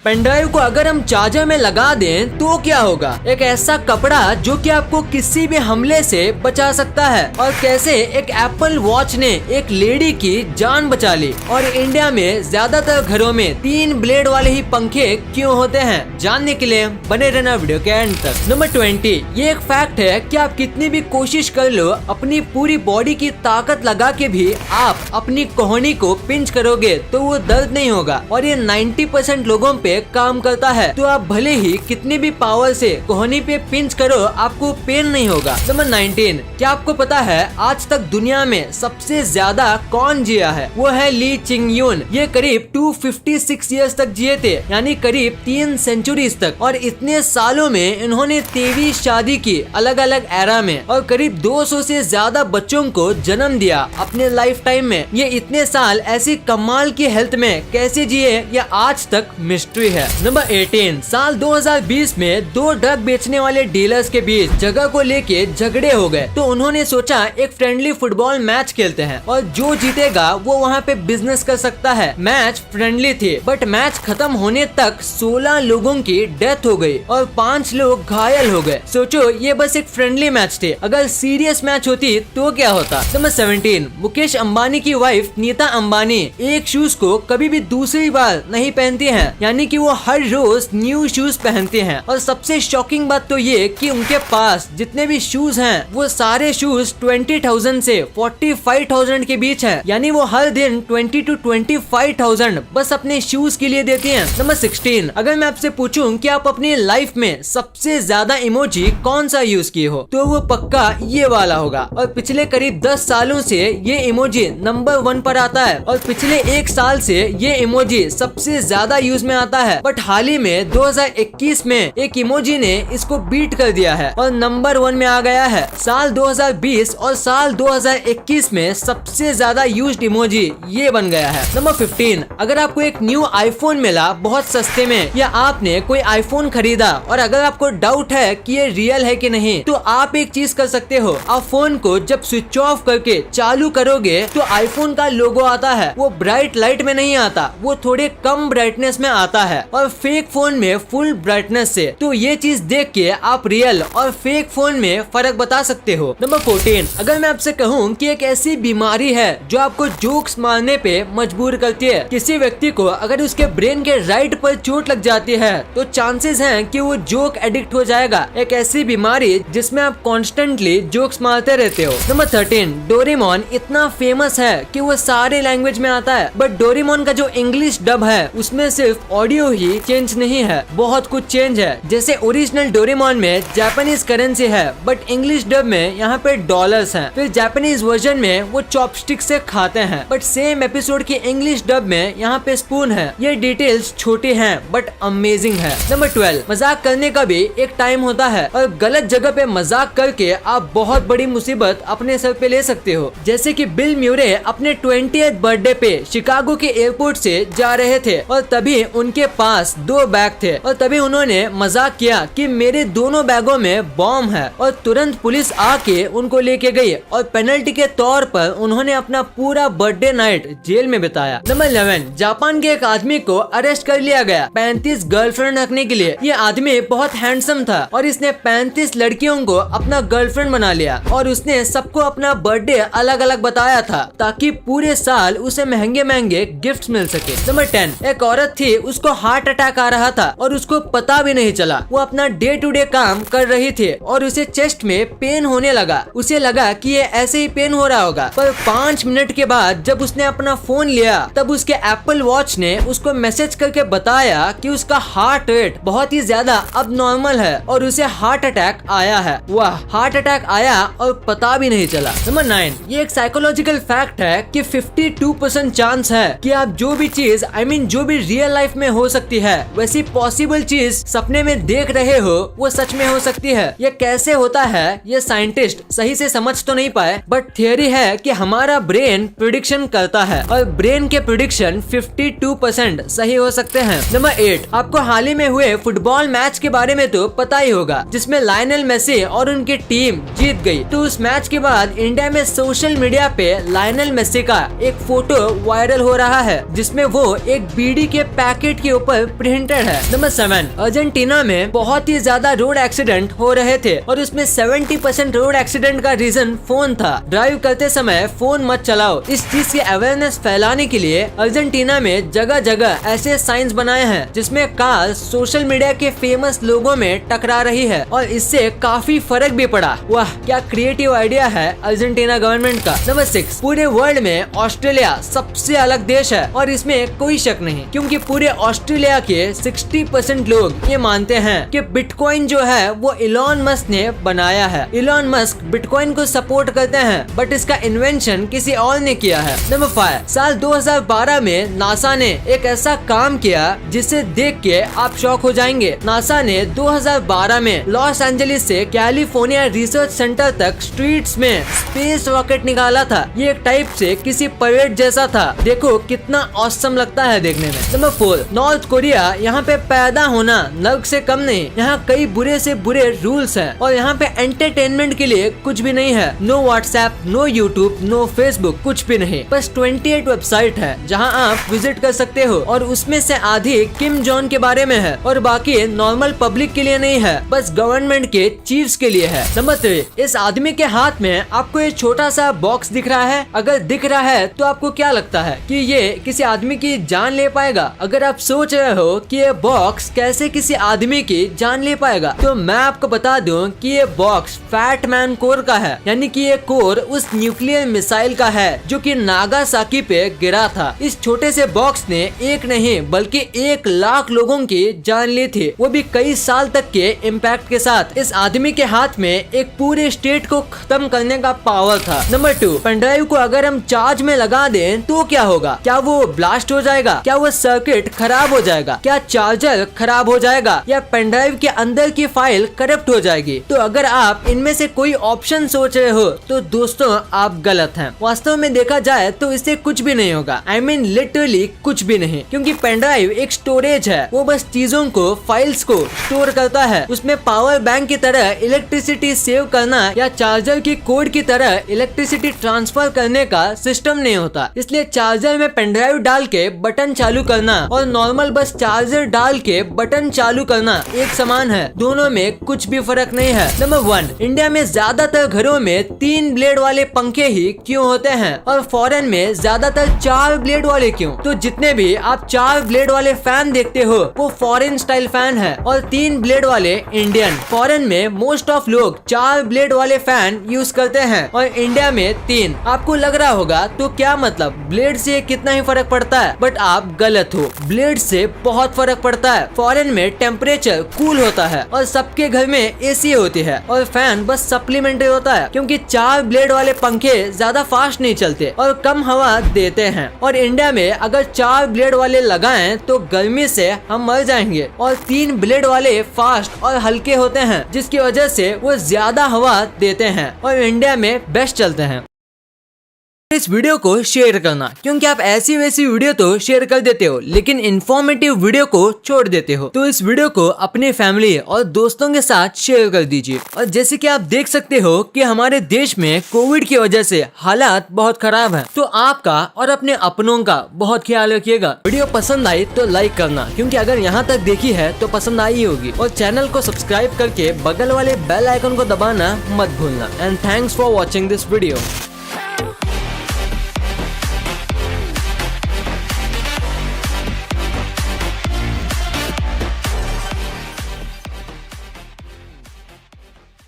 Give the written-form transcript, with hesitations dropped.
Pen drive को अगर हम चार्जर में लगा दें तो क्या होगा? एक ऐसा कपड़ा जो कि आपको किसी भी हमले से बचा सकता है। और कैसे एक एप्पल वॉच ने एक लेडी की जान बचा ली। और इंडिया में ज्यादातर घरों में 3 ब्लेड वाले ही पंखे क्यों होते हैं, जानने के लिए बने रहना वीडियो के एंड तक। नंबर 20, ये एक फैक्ट है कि आप कितनी भी कोशिश कर लो, अपनी पूरी बॉडी की ताकत लगा के भी आप अपनी कोहनी को पिंच करोगे तो वो दर्द नहीं होगा। और ये 90% लोगों पे काम करता है। तो आप भले ही कितनी भी पावर से कोहनी पे पिंच करो, आपको पेन नहीं होगा। नंबर 19, क्या आपको पता है आज तक दुनिया में सबसे ज्यादा कौन जिया है? वो है ली चिंग यून। ये करीब 256 ईयर्स तक जिए थे, यानी करीब 3 सेंचुरीज तक। और इतने सालों में इन्होंने 23 शादी की अलग अलग एरा में, और करीब 200 से ज्यादा बच्चों को जन्म दिया अपने लाइफ टाइम में। ये इतने साल ऐसी कमाल की हेल्थ में कैसे जिए, ये आज तक मिस्ट्री है। नंबर 18, साल 2020 में 2 ड्रग बेचने वाले डीलर्स के बीच जगह को लेके झगड़े हो गए। तो उन्होंने सोचा एक फ्रेंडली फुटबॉल मैच खेलते हैं और जो जीतेगा वो वहाँ पे बिजनेस कर सकता है। मैच फ्रेंडली थी, बट मैच खत्म होने तक 16 लोगों की डेथ हो गई और 5 लोग घायल हो गए। सोचो ये बस एक फ्रेंडली मैच थे, अगर सीरियस मैच होती तो क्या होता। नंबर 17, मुकेश अंबानी की वाइफ नीता अंबानी एक शूज को कभी भी दूसरी बार नहीं पहनती हैं, यानी कि वो हर रोज न्यू शूज पहनते हैं। और सबसे शॉकिंग बात तो ये कि उनके पास जितने भी शूज हैं वो सारे शूज 20,000 से 45,000 के बीच हैं, यानी वो हर दिन 20 to 25,000 बस अपने शूज के लिए देती हैं। नंबर 16, अगर मैं आपसे पूछूं कि आप अपनी लाइफ में सबसे ज्यादा इमोजी कौन सा यूज किए हो, तो वो पक्का ये वाला होगा। और पिछले करीब 10 सालों से ये इमोजी नंबर 1 पर आता है और पिछले 1 साल से ये इमोजी सबसे ज्यादा यूज में आता है। बट हाल ही में 2021 में एक इमोजी ने इसको बीट कर दिया है और नंबर 1 में आ गया है। साल 2020 और साल 2021 में सबसे ज्यादा यूज्ड इमोजी ये बन गया है। नंबर 15, अगर आपको एक न्यू आईफोन मिला बहुत सस्ते में, या आपने कोई आईफोन खरीदा और अगर आपको डाउट है कि ये रियल है कि नहीं, तो आप एक चीज कर सकते हो। आप फोन को जब स्विच ऑफ करके चालू करोगे तो आईफोन का लोगो आता है। वो ब्राइट लाइट में नहीं आता, वो थोड़े कम ब्राइटनेस में आता है और फेक फोन में फुल ब्राइटनेस से। तो ये चीज देख के आप रियल और फेक फोन में फर्क बता सकते हो। नंबर 14, अगर मैं आपसे कहूँ कि एक ऐसी बीमारी है जो आपको जोक्स मारने पे मजबूर करती है। किसी व्यक्ति को अगर उसके ब्रेन के राइट पर चोट लग जाती है तो चांसेस हैं कि वो जोक एडिक्ट हो जाएगा। एक ऐसी बीमारी जिसमें आप कॉन्स्टेंटली जोक्स मारते रहते हो। नंबर 13, डोरेमोन इतना फेमस है कि वो सारे लैंग्वेज में आता है, बट डोरेमोन का जो इंग्लिश डब है उसमें सिर्फ ऑडियो ही चेंज नहीं है, बहुत कुछ चेंज है। जैसे ओरिजिनल डोरेमोन में जापानीज करेंसी है, बट इंग्लिश डब में यहाँ पे डॉलर्स हैं। फिर जापानीज वर्जन में वो चॉपस्टिक से खाते हैं, बट सेम एपिसोड की इंग्लिश डब में यहाँ पे स्पून है। ये डिटेल्स छोटी हैं बट अमेजिंग है। नंबर 12, मजाक करने का भी एक टाइम होता है और गलत जगह पे मजाक करके आप बहुत बड़ी मुसीबत अपने सर पे ले सकते हो। जैसे कि बिल म्यूरे अपने 20th बर्थडे पे शिकागो के एयरपोर्ट से जा रहे थे और तभी उनके पास 2 बैग थे और तभी उन्होंने मजाक किया कि मेरे दोनों बैगों में बॉम्ब है और तुरंत पुलिस आके उनको लेके गई और पेनल्टी के तौर पर उन्होंने अपना पूरा बर्थडे नाइट जेल में बिताया। नंबर 11, जापान के एक आदमी को अरेस्ट कर लिया गया 35 गर्लफ्रेंड रखने के लिए। ये आदमी बहुत हैंडसम था और इसने 35 लड़कियों को अपना गर्लफ्रेंड बना लिया और उसने सबको अपना बर्थडे अलग अलग बताया था ताकि पूरे साल उसे महंगे महंगे गिफ्ट्स मिल सके। नंबर 10, एक औरत थी, उसको हार्ट अटैक आ रहा था और उसको पता भी नहीं चला। वो अपना डे टू डे काम कर रही थी और उसे चेस्ट में पेन होने लगा। उसे लगा कि ये ऐसे ही पेन हो रहा होगा, पर 5 मिनट के बाद जब उसने अपना फोन लिया तब उसके एप्पल वॉच ने उसको मैसेज करके बताया कि उसका हार्ट रेट बहुत ही ज्यादा अब नॉर्मल है और उसे हार्ट अटैक आया है। वाह, हार्ट अटैक आया और पता भी नहीं चला। नंबर 9, ये एक साइकोलॉजिकल फैक्ट है कि 52% चांस है कि आप जो भी चीज जो भी रियल लाइफ में हो सकती है वैसी पॉसिबल चीज सपने में देख रहे हो वो सच में हो सकती है। ये कैसे होता है ये साइंटिस्ट सही से समझ तो नहीं पाए, बट थियरी है कि हमारा ब्रेन प्रिडिक्शन करता है और ब्रेन के प्रिडिक्शन 52% सही हो सकते हैं। नंबर 8, आपको हाल ही में हुए फुटबॉल मैच के बारे में तो पता ही होगा जिसमें लायनल मेसी और उनकी टीम जीत गई। तो उस मैच के बाद इंडिया में सोशल मीडिया पे लायनल मेसी का एक फोटो वायरल हो रहा है जिसमें वो एक बीड़ी के पैकेट की के ऊपर प्रिंटेड है। नंबर 7, अर्जेंटीना में बहुत ही ज्यादा रोड एक्सीडेंट हो रहे थे और उसमें 70% रोड एक्सीडेंट का रीजन फोन था। ड्राइव करते समय फोन मत चलाओ। इस चीज की अवेयरनेस फैलाने के लिए अर्जेंटीना में जगह जगह ऐसे साइंस बनाए हैं जिसमें कार सोशल मीडिया के फेमस लोगों में टकरा रही है और इससे काफी फर्क भी पड़ा। वाह, क्या क्रिएटिव आइडिया है अर्जेंटीना गवर्नमेंट का। नंबर 6, पूरे वर्ल्ड में ऑस्ट्रेलिया सबसे अलग देश है और इसमें कोई शक नहीं, क्योंकि पूरे ऑस्ट्रेलिया के 60% लोग ये मानते हैं कि बिटकॉइन जो है वो इलॉन मस्क ने बनाया है। इलॉन मस्क बिटकॉइन को सपोर्ट करते हैं बट इसका इन्वेंशन किसी और ने किया है। नंबर 5, साल 2012 में नासा ने एक ऐसा काम किया जिसे देख के आप शॉक हो जाएंगे। नासा ने 2012 में लॉस एंजलिस से कैलिफोर्निया रिसर्च सेंटर तक स्ट्रीट्स में स्पेस रॉकेट निकाला था। ये एक टाइप से किसी परेड जैसा था। देखो कितना ऑसम लगता है देखने में। नंबर 4, नॉर्थ कोरिया यहाँ पे पैदा होना नर्क से कम नहीं। यहाँ कई बुरे से बुरे रूल्स हैं और यहाँ पे एंटरटेनमेंट के लिए कुछ भी नहीं है। No WhatsApp, no YouTube, no Facebook, कुछ भी नहीं। बस 28 वेबसाइट है जहाँ आप विजिट कर सकते हो और उसमें से आधी किम जॉन के बारे में है और बाकी नॉर्मल पब्लिक के लिए नहीं है, बस गवर्नमेंट के चीफ्स के लिए है। नंबर 3, इस आदमी के हाथ में आपको ये छोटा सा बॉक्स दिख रहा है। अगर दिख रहा है तो आपको क्या लगता है कि ये किसी आदमी की जान ले पाएगा? अगर आप सोच रहे हो कि ये बॉक्स कैसे किसी आदमी की जान ले पाएगा, तो मैं आपको बता दूं कि ये बॉक्स फैट मैन कोर का है, यानी कि ये कोर उस न्यूक्लियर मिसाइल का है जो कि नागासाकी पे गिरा था। इस छोटे से बॉक्स ने एक नहीं बल्कि 1 लाख लोगों की जान ली थी, वो भी कई साल तक के इम्पैक्ट के साथ। इस आदमी के हाथ में एक पूरे स्टेट को खत्म करने का पावर था। नंबर 2, पेनड्राइव को अगर हम चार्ज में लगा दें तो क्या होगा? क्या वो ब्लास्ट हो जाएगा? क्या वो सर्किट खराब हो जाएगा? क्या चार्जर खराब हो जाएगा? या पेनड्राइव के अंदर की फाइल करप्ट हो जाएगी? तो अगर आप इनमें से कोई ऑप्शन सोच रहे हो तो दोस्तों आप गलत हैं। वास्तव में देखा जाए तो इससे कुछ भी नहीं होगा। I mean लिटरली कुछ भी नहीं, क्योंकि पेनड्राइव एक स्टोरेज है। वो बस चीजों को, फाइल्स को स्टोर करता है। उसमें पावर बैंक की तरह इलेक्ट्रिसिटी सेव करना या चार्जर की कोड की तरह इलेक्ट्रिसिटी ट्रांसफर करने का सिस्टम नहीं होता। इसलिए चार्जर में पेनड्राइव डाल के बटन चालू करना और नॉर्मल बस चार्जर डाल के बटन चालू करना एक समान है। दोनों में कुछ भी फर्क नहीं है। नंबर 1, इंडिया में ज्यादातर घरों में 3 ब्लेड वाले पंखे ही क्यों होते हैं और फॉरेन में ज्यादातर 4 ब्लेड वाले क्यों? तो जितने भी आप 4 ब्लेड वाले फैन देखते हो वो फॉरेन स्टाइल फैन है और 3 ब्लेड वाले इंडियन। फॉरेन में मोस्ट ऑफ लोग 4 ब्लेड वाले फैन यूज करते हैं और इंडिया में 3। आपको लग रहा होगा तो क्या मतलब, ब्लेड से कितना ही फर्क पड़ता है? बट आप गलत हो, ब्लेड से बहुत फर्क पड़ता है। फॉरेन में टेम्परेचर कूल होता है और सबके घर में एसी होती है और फैन बस सप्लीमेंट्री होता है, क्योंकि 4 ब्लेड वाले पंखे ज्यादा फास्ट नहीं चलते और कम हवा देते हैं। और इंडिया में अगर 4 ब्लेड वाले लगाएं तो गर्मी से हम मर जाएंगे और 3 ब्लेड वाले फास्ट और हल्के होते हैं, जिसकी वजह से वो ज्यादा हवा देते हैं और इंडिया में बेस्ट चलते हैं। इस वीडियो को शेयर करना, क्योंकि आप ऐसी वैसी वीडियो तो शेयर कर देते हो लेकिन इन्फॉर्मेटिव वीडियो को छोड़ देते हो। तो इस वीडियो को अपने फैमिली और दोस्तों के साथ शेयर कर दीजिए। और जैसे कि आप देख सकते हो कि हमारे देश में कोविड की वजह से हालात बहुत खराब हैं, तो आपका और अपने अपनों का बहुत ख्याल रखिएगा। वीडियो पसंद आई तो लाइक करना, क्योंकि अगर यहाँ तक देखी है तो पसंद आई होगी। और चैनल को सब्सक्राइब करके बगल वाले बेल आइकन को दबाना मत भूलना। And thanks for watching this video.